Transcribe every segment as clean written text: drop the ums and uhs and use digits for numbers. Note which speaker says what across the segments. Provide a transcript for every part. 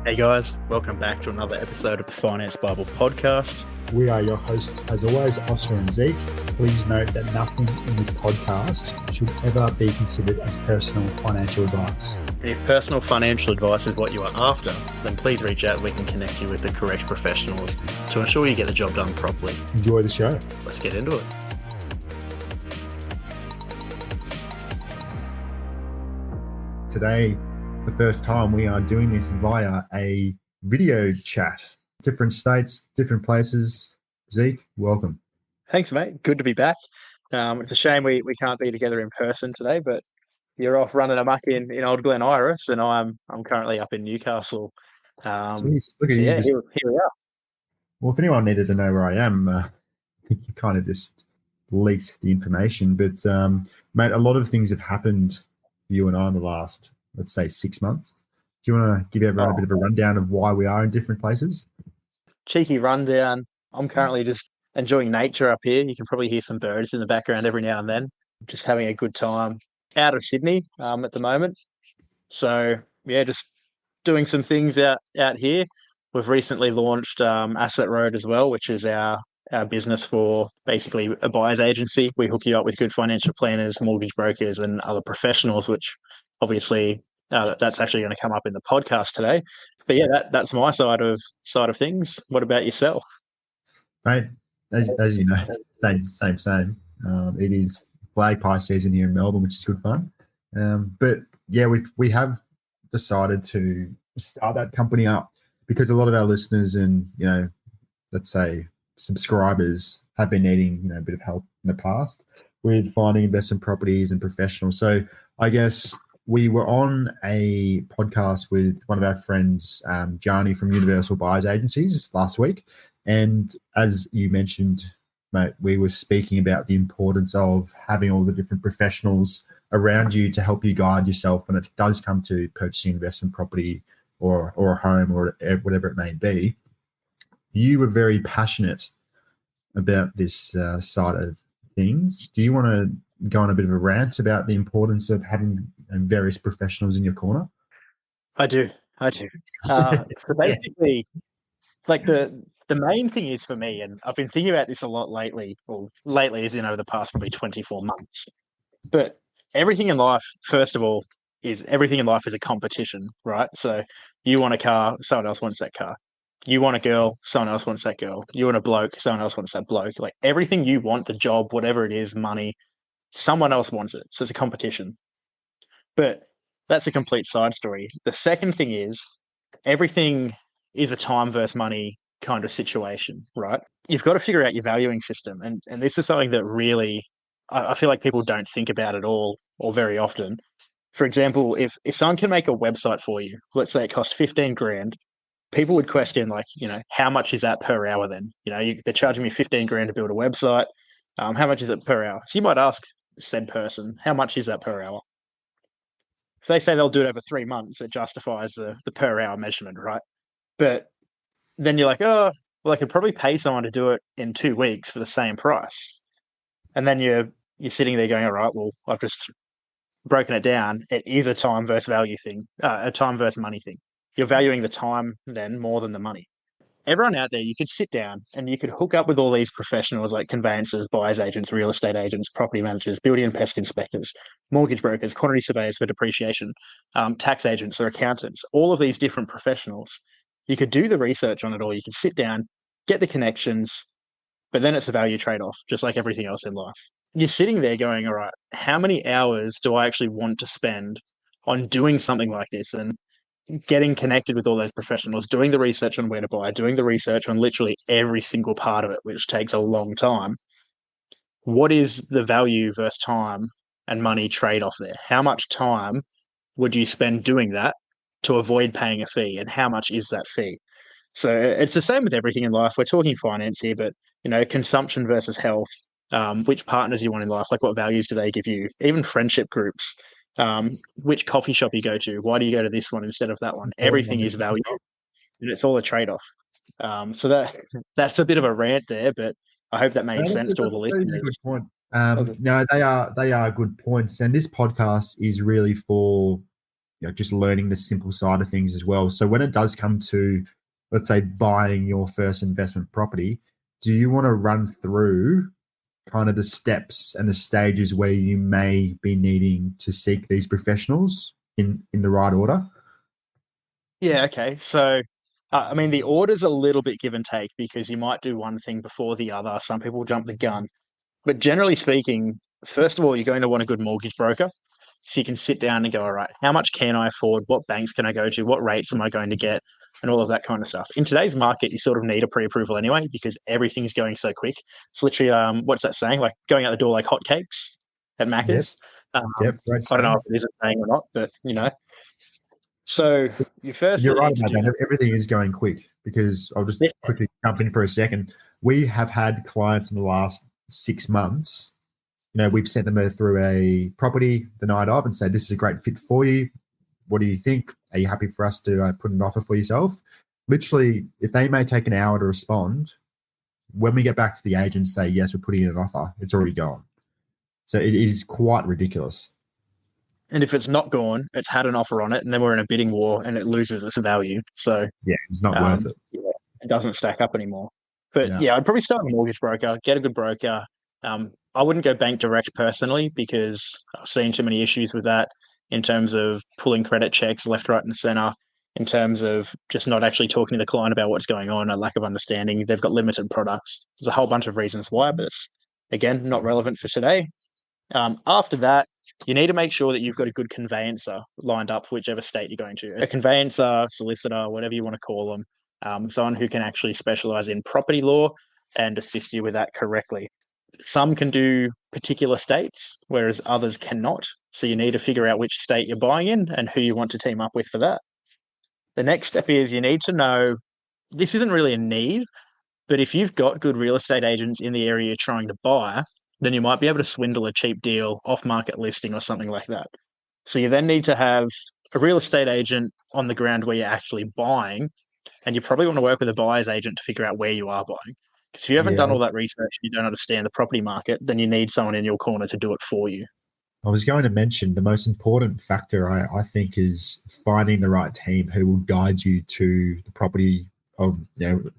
Speaker 1: Hey guys, welcome back to another episode of the Finance Bible podcast.
Speaker 2: We are your hosts, as always, Oscar and Zeke. Please note that nothing in this podcast should ever be considered as personal financial advice.
Speaker 1: And if personal financial advice is what you are after, then please reach out and we can connect you with the correct professionals to ensure you get the job done properly.
Speaker 2: Enjoy the show.
Speaker 1: Let's get into it.
Speaker 2: Today, the first time we are doing this via a video chat. Different states, different places. Zeke, welcome.
Speaker 1: Thanks, mate. Good to be back. It's a shame we can't be together in person today, but you're off running amok in Old Glen Iris, and I'm currently up in Newcastle.
Speaker 2: Jeez, look at
Speaker 1: so
Speaker 2: you.
Speaker 1: yeah, here we are.
Speaker 2: Well, if anyone needed to know where I am, I think you kind of just leaked the information. But, mate, a lot of things have happened for you and I in the last, let's say, 6 months. Do you want to give everyone a bit of a rundown of why we are in different places?
Speaker 1: Cheeky rundown. I'm currently just enjoying nature up here. You can probably hear some birds in the background every now and then. Just having a good time out of Sydney at the moment. So yeah, just doing some things out here. We've recently launched Asset Road as well, which is our business for basically a buyer's agency. We hook you up with good financial planners, mortgage brokers, and other professionals, which obviously that's actually going to come up in the podcast today. But yeah, that's my side of things. What about yourself?
Speaker 2: Mate, as you know, same. It is flag pie season here in Melbourne, which is good fun. But yeah, we have decided to start that company up because a lot of our listeners and, let's say subscribers have been needing, a bit of help in the past with finding investment properties and professionals. So I guess we were on a podcast with one of our friends, Gianni from Universal Buyers Agencies last week. And as you mentioned, mate, we were speaking about the importance of having all the different professionals around you to help you guide yourself when it does come to purchasing investment property or a home or whatever it may be. You were very passionate about this side of things. Do you want to go on a bit of a rant about the importance of having various professionals in your corner?
Speaker 1: I do. So basically, like the main thing is for me, and I've been thinking about this a lot lately, as in over the past probably 24 months. But everything in life, first of all, is a competition, right? So you want a car, someone else wants that car. You want a girl, someone else wants that girl. You want a bloke, someone else wants that bloke. Like everything you want, the job, whatever it is, money, someone else wants it. So it's a competition. But that's a complete side story. The second thing is everything is a time versus money kind of situation, right? You've got to figure out your valuing system. And this is something that really, I feel like people don't think about at all or very often. For example, if someone can make a website for you, let's say it costs 15 grand, people would question how much is that per hour then? They're charging me 15 grand to build a website. How much is it per hour? So you might ask said person, how much is that per hour? If they say they'll do it over 3 months, it justifies the per hour measurement, right? But then you're like, oh, well, I could probably pay someone to do it in 2 weeks for the same price. And then you're sitting there going, all right, well, I've just broken it down. It is a time versus value thing, a time versus money thing. You're valuing the time then more than the money. Everyone out there, you could sit down and you could hook up with all these professionals like conveyancers, buyers agents, real estate agents, property managers, building and pest inspectors, mortgage brokers, quantity surveyors for depreciation, tax agents or accountants, all of these different professionals. You could do the research on it all. You could sit down, get the connections, but then it's a value trade-off, just like everything else in life. You're sitting there going, all right, how many hours do I actually want to spend on doing something like this? And getting connected with all those professionals, doing the research on where to buy, doing the research on literally every single part of it, which takes a long time. What is the value versus time and money trade-off there? How much time would you spend doing that to avoid paying a fee? And how much is that fee? So it's the same with everything in life. We're talking finance here, but consumption versus health, which partners you want in life, like what values do they give you? Even friendship groups. Which coffee shop you go to, why do you go to this one instead of that one? Everything is value, and it's all a trade-off. So that's a bit of a rant there, but I hope that makes sense to all the listeners.
Speaker 2: That's a good point. No, they are good points, and this podcast is really for just learning the simple side of things as well. So when it does come to, let's say, buying your first investment property, do you want to run through kind of the steps and the stages where you may be needing to seek these professionals in the right order?
Speaker 1: Yeah, okay. So, I mean, the order's a little bit give and take because you might do one thing before the other. Some people jump the gun. But generally speaking, first of all, you're going to want a good mortgage broker. So you can sit down and go, all right, how much can I afford? What banks can I go to? What rates am I going to get? And all of that kind of stuff. In today's market, you sort of need a pre-approval anyway because everything's going so quick. It's literally, what's that saying? Like going out the door like hotcakes at
Speaker 2: Yep.
Speaker 1: Macca's.
Speaker 2: Yep. Great
Speaker 1: I don't know
Speaker 2: saying.
Speaker 1: if it is a saying or not, but So you
Speaker 2: You're
Speaker 1: firstly
Speaker 2: right
Speaker 1: need to
Speaker 2: about
Speaker 1: do
Speaker 2: that. Everything is going quick because I'll just
Speaker 1: that.
Speaker 2: quickly jump in for a second. We have had clients in the last 6 months. We've sent them through a property the night of and said, this is a great fit for you. What do you think? Are you happy for us to put an offer for yourself? Literally, if they may take an hour to respond, when we get back to the agent and say, yes, we're putting in an offer, it's already gone. So it is quite ridiculous.
Speaker 1: And if it's not gone, it's had an offer on it, and then we're in a bidding war, and it loses its value. So
Speaker 2: Yeah, it's not worth it.
Speaker 1: yeah, it doesn't stack up anymore. But
Speaker 2: Yeah.
Speaker 1: yeah, I'd probably start with a mortgage broker, get a good broker. I wouldn't go bank direct personally because I've seen too many issues with that in terms of pulling credit checks left, right, and center. In terms of just not actually talking to the client about what's going on, a lack of understanding. They've got limited products. There's a whole bunch of reasons why, but it's again not relevant for today. After that, you need to make sure that you've got a good conveyancer lined up for whichever state you're going to. A conveyancer, solicitor, whatever you want to call them, someone who can actually specialize in property law and assist you with that correctly. Some can do particular states, whereas others cannot. So you need to figure out which state you're buying in and who you want to team up with for that. The next step is you need to know this isn't really a need, but if you've got good real estate agents in the area you're trying to buy, then you might be able to swindle a cheap deal off market listing or something like that. So you then need to have a real estate agent on the ground where you're actually buying, and you probably want to work with a buyer's agent to figure out where you are buying. Because if you haven't done
Speaker 2: Yeah.
Speaker 1: all that research and you don't understand the property market, then you need someone in your corner to do it for you.
Speaker 2: I was going to mention the most important factor, I think, is finding the right team who will guide you to the property of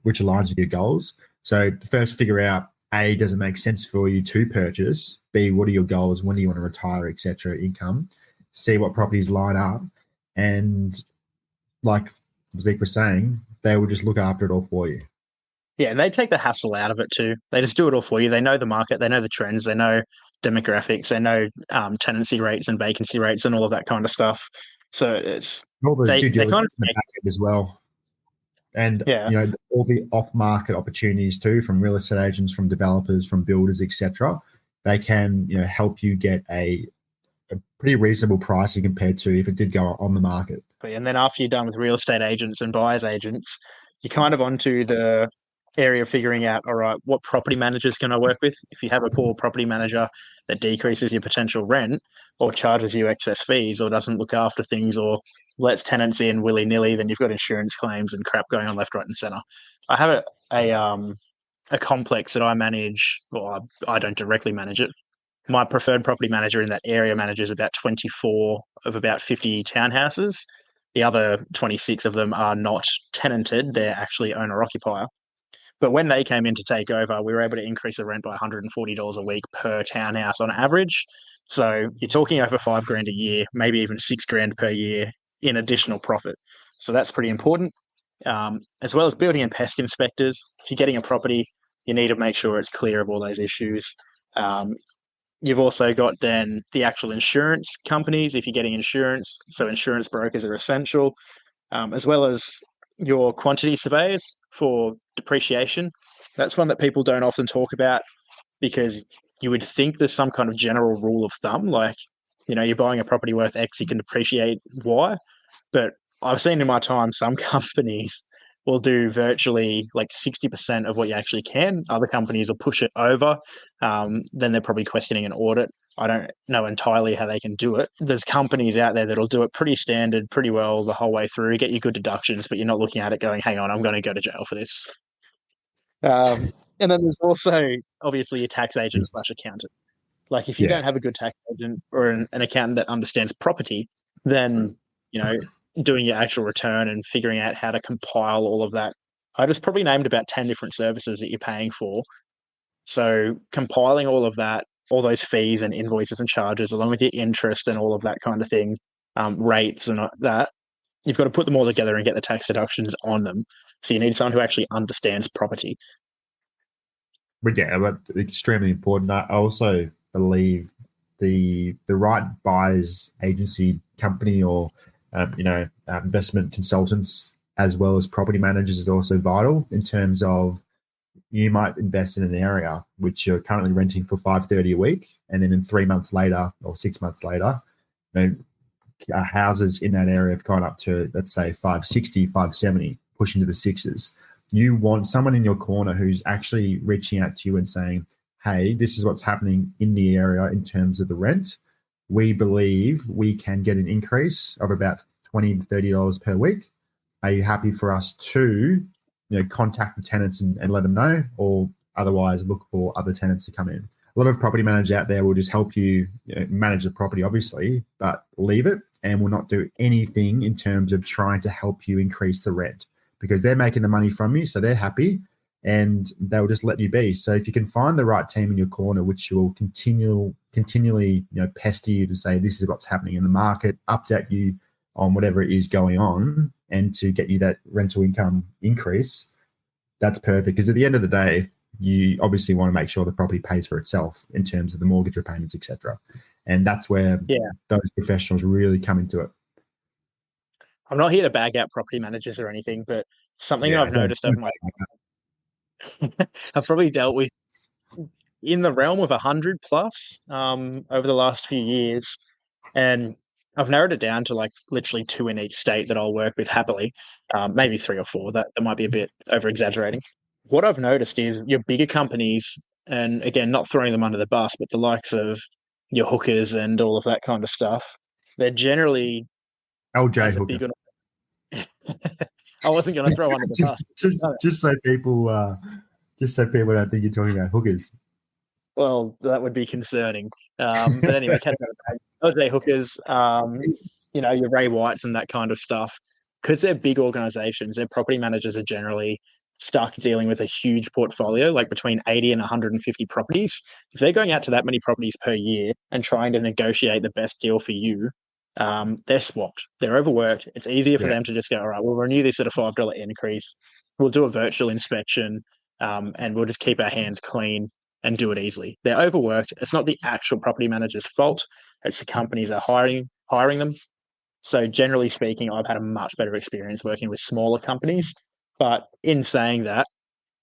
Speaker 2: which aligns with your goals. So first, figure out A, does it make sense for you to purchase? B, what are your goals? When do you want to retire, etc. Income. See what properties line up, and like Zeke was saying, they will just look after it all for you.
Speaker 1: Yeah, and they take the hassle out of it too. They just do it all for you. They know the market, they know the trends, they know demographics, they know tenancy rates and vacancy rates and all of that kind of stuff. So it's
Speaker 2: All the due
Speaker 1: they kind
Speaker 2: diligence
Speaker 1: of
Speaker 2: in the back end as well. And
Speaker 1: yeah.
Speaker 2: all the off-market opportunities too, from real estate agents, from developers, from builders, etc. They can help you get a pretty reasonable pricing compared to if it did go on the market.
Speaker 1: And then after you're done with real estate agents and buyers agents, you're kind of onto the area of figuring out, all right, what property managers can I work with? If you have a poor property manager that decreases your potential rent or charges you excess fees or doesn't look after things or lets tenants in willy-nilly, then you've got insurance claims and crap going on left, right, and center. I have a complex that I manage, well, I don't directly manage it. My preferred property manager in that area manages about 24 of about 50 townhouses. The other 26 of them are not tenanted, they're actually owner occupier. But when they came in to take over, we were able to increase the rent by $140 a week per townhouse on average. So you're talking over 5 grand a year, maybe even 6 grand per year in additional profit. So that's pretty important. As well as building and pest inspectors. If you're getting a property, you need to make sure it's clear of all those issues. Um, You've also got then the actual insurance companies if you're getting insurance. So insurance brokers are essential, as well as your quantity surveyors for depreciation. That's one that people don't often talk about because you would think there's some kind of general rule of thumb, like, you're buying a property worth X, you can depreciate Y. But I've seen in my time some companies will do virtually like 60% of what you actually can. Other companies will push it over. Then they're probably questioning an audit. I don't know entirely how they can do it. There's companies out there that'll do it pretty standard, pretty well the whole way through, get you good deductions, but you're not looking at it going, hang on, I'm going to go to jail for this. And then there's also obviously a tax agent slash accountant. Like if you
Speaker 2: Yeah.
Speaker 1: don't have a good tax agent or an accountant that understands property, then doing your actual return and figuring out how to compile all of that. I just probably named about 10 different services that you're paying for. So compiling all of that, all those fees and invoices and charges, along with your interest and all of that kind of thing, rates and that, you've got to put them all together and get the tax deductions on them. So you need someone who actually understands property.
Speaker 2: But yeah, but extremely important. I also believe the right buyers agency company or investment consultants as well as property managers is also vital in terms of you might invest in an area which you're currently renting for $530 a week, and then in 3 months later or 6 months later, houses in that area have gone up to, let's say, 560, 570, pushing to the sixes. You want someone in your corner who's actually reaching out to you and saying, hey, this is what's happening in the area in terms of the rent. We believe we can get an increase of about $20 to $30 per week. Are you happy for us to contact the tenants and let them know, or otherwise look for other tenants to come in? A lot of property managers out there will just help you, manage the property, obviously, but leave it and will not do anything in terms of trying to help you increase the rent, because they're making the money from you, so they're happy, and they'll just let you be. So if you can find the right team in your corner, which will continually pester you to say this is what's happening in the market, update you on whatever it is going on, and to get you that rental income increase, that's perfect. Because at the end of the day, you obviously want to make sure the property pays for itself in terms of the mortgage repayments, etc. And that's where those professionals really come into it.
Speaker 1: I'm not here to bag out property managers or anything, but something I've noticed over my I've probably dealt with in the realm of 100 plus over the last few years, and I've narrowed it down to like literally 2 in each state that I'll work with happily, maybe 3 or 4. That might be a bit over exaggerating. What I've noticed is your bigger companies, and again, not throwing them under the bus, but the likes of your hookers and all of that kind of stuff, they're generally
Speaker 2: LJ Hooker.
Speaker 1: big. I wasn't going to throw under the bus.
Speaker 2: just so people don't think you're talking about hookers.
Speaker 1: Well, that would be concerning. But anyway, LJ hookers, your Ray Whites and that kind of stuff, because they're big organizations, their property managers are generally stuck dealing with a huge portfolio, like between 80 and 150 properties. If they're going out to that many properties per year and trying to negotiate the best deal for you, they're swamped. They're overworked. It's easier for them to just go, all right, we'll renew this at a $5 increase. We'll do a virtual inspection, and we'll just keep our hands clean and do it easily. They're overworked. It's not the actual property manager's fault. It's the companies that are hiring them. So generally speaking, I've had a much better experience working with smaller companies. But in saying that,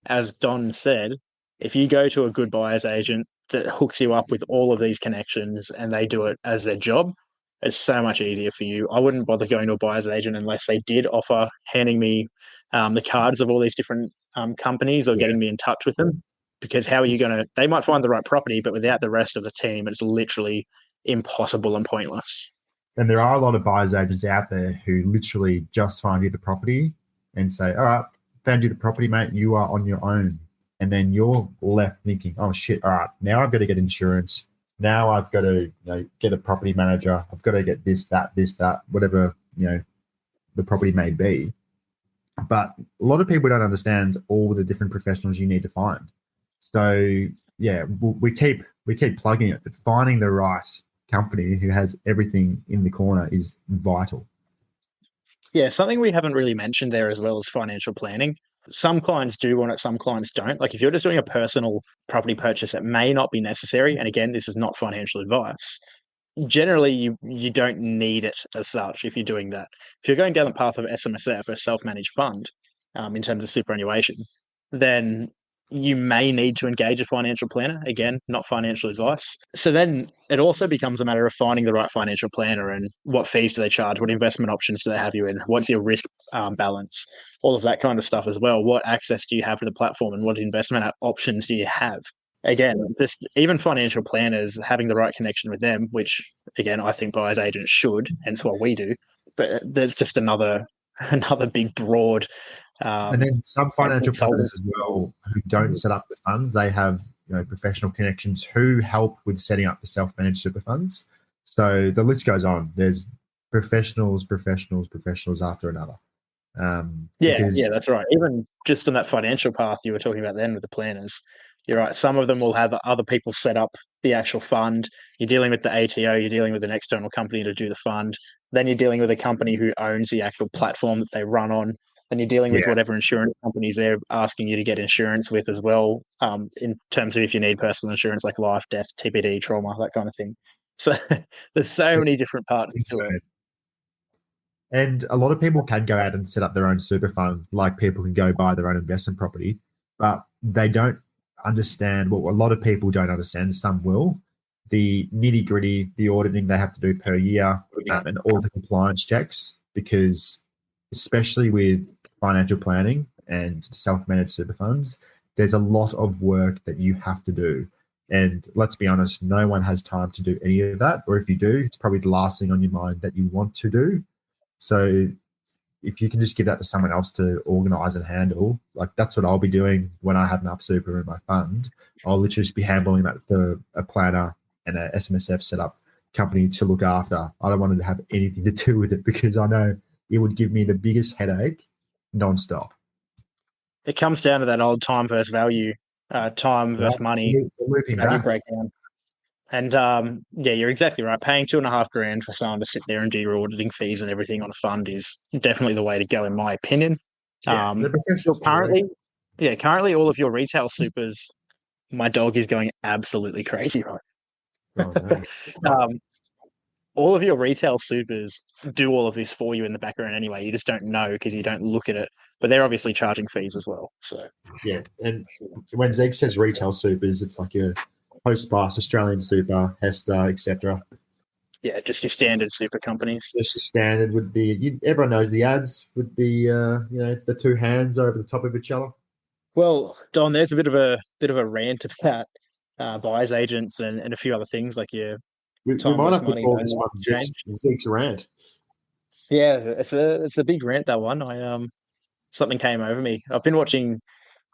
Speaker 1: as Don said, if you go to a good buyer's agent that hooks you up with all of these connections and they do it as their job, it's so much easier for you. I wouldn't bother going to a buyer's agent unless they did offer handing me the cards of all these different companies or getting me in touch with them. Because how are you going to, they might find the right property, but without the rest of the team, it's literally impossible and pointless.
Speaker 2: And there are a lot of buyer's agents out there who literally just find you the property and say, all right, found you the property, mate, you are on your own. And then you're left thinking, oh shit, all right, now I've got to get insurance. Now I've got to get a property manager. I've got to get this, that, whatever, the property may be. But a lot of people don't understand all the different professionals you need to find. So yeah, we keep plugging it, but finding the right company who has everything in the corner is vital.
Speaker 1: Yeah, something we haven't really mentioned there as well is financial planning. Some clients do want it, some clients don't. Like if you're just doing a personal property purchase, it may not be necessary. And again, this is not financial advice. Generally, you don't need it as such if you're doing that. If you're going down the path of SMSF, a self-managed fund, in terms of superannuation, then you may need to engage a financial planner. Again, not financial advice. So then it also becomes a matter of finding the right financial planner and what fees do they charge, what investment options do they have you in, what's your risk balance, all of that kind of stuff as well. What access do you have to the platform and what investment options do you have? Again, just even financial planners, having the right connection with them, which again, I think buyer's agents should, hence what we do. But there's just another big broad.
Speaker 2: And then some financial planners as well who don't set up the funds, they have professional connections who help with setting up the self-managed super funds. So the list goes on. There's professionals after another.
Speaker 1: Yeah,
Speaker 2: Because
Speaker 1: that's right. Even just on that financial path you were talking about then with the planners, you're right. Some of them will have other people set up the actual fund. You're dealing with the ATO, you're dealing with an external company to do the fund. Then you're dealing with a company who owns the actual platform that they run on. Then you're dealing with
Speaker 2: yeah,
Speaker 1: whatever insurance companies they're asking you to get insurance with as well, in terms of if you need personal insurance like life, death, TPD, trauma, that kind of thing. So there's so many different parts to it.
Speaker 2: insane. And a lot of people can go out and set up their own super fund, like people can go buy their own investment property, but they don't understand what a lot of people don't understand. Some will the nitty gritty, the auditing they have to do per year, and all the compliance checks, because especially with financial planning and self managed super funds, there's a lot of work that you have to do. And let's be honest, no one has time to do any of that. Or if you do, it's probably the last thing on your mind that you want to do. So if you can just give that to someone else to organize and handle, like that's what I'll be doing when I have enough super in my fund. I'll literally just be handling that to a planner and a SMSF setup company to look after. I don't want to have anything to do with it because I know it would give me the biggest headache nonstop.
Speaker 1: It comes down to that old time versus value, time versus money
Speaker 2: Looping
Speaker 1: value
Speaker 2: back.
Speaker 1: breakdown. And yeah, you're exactly right. Paying $2,500 for someone to sit there and do your auditing fees and everything on a fund is definitely the way to go, in my opinion.
Speaker 2: Yeah, the professionals
Speaker 1: Currently, all of your retail supers, my dog is going absolutely crazy, right?
Speaker 2: Oh, no.
Speaker 1: All of your retail supers do all of this for you in the background anyway. You just don't know because you don't look at it. But they're obviously charging fees as well. So
Speaker 2: yeah, and when Zeke says retail supers, it's like your Postbus, Australian Super, Hester, etc.
Speaker 1: yeah, just your standard super companies.
Speaker 2: It's just standard with everyone knows the ads with the two hands over the top of each other.
Speaker 1: Well, Don, there's a bit of a rant about buyers agents and a few other things like your
Speaker 2: We
Speaker 1: time
Speaker 2: might
Speaker 1: versus
Speaker 2: have to
Speaker 1: money
Speaker 2: call
Speaker 1: value
Speaker 2: this one
Speaker 1: change.
Speaker 2: Zeke's rant.
Speaker 1: Yeah, it's a big rant, that one. Something came over me. I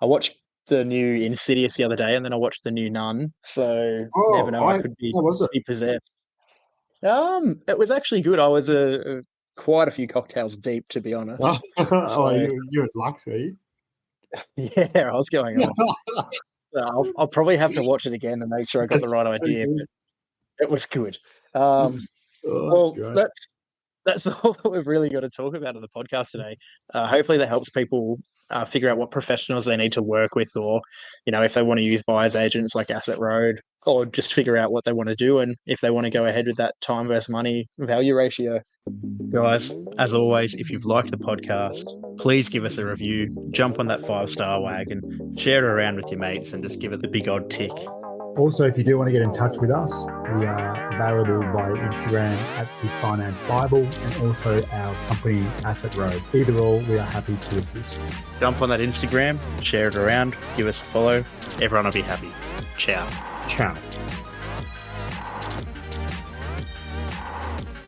Speaker 1: watched the new Insidious the other day, and then I watched the new Nun. So never
Speaker 2: Oh,
Speaker 1: know, I could be
Speaker 2: how was it?
Speaker 1: possessed. It was actually good. I was quite a few cocktails deep, to be honest.
Speaker 2: Oh,
Speaker 1: So
Speaker 2: you're at Luxy.
Speaker 1: yeah, I was going off. So I'll probably have to watch it again and make sure I got the
Speaker 2: That's
Speaker 1: right
Speaker 2: too
Speaker 1: idea.
Speaker 2: good.
Speaker 1: But it was good. Um,
Speaker 2: Oh, that's
Speaker 1: well,
Speaker 2: great.
Speaker 1: that's all that we've really got to talk about in the podcast today. Hopefully, that helps people figure out what professionals they need to work with, or if they want to use buyers agents like Asset Road, or just figure out what they want to do and if they want to go ahead with that time versus money value ratio. Guys, as always, if you've liked the podcast, please give us a review, jump on that 5-star wagon, share it around with your mates, and just give it the big odd tick.
Speaker 2: Also, if you do want to get in touch with us, we are available by Instagram at the Finance Bible and also our company Asset Road. Either or, we are happy to assist.
Speaker 1: Jump on that Instagram, share it around, give us a follow. Everyone will be happy. Ciao.
Speaker 2: Ciao.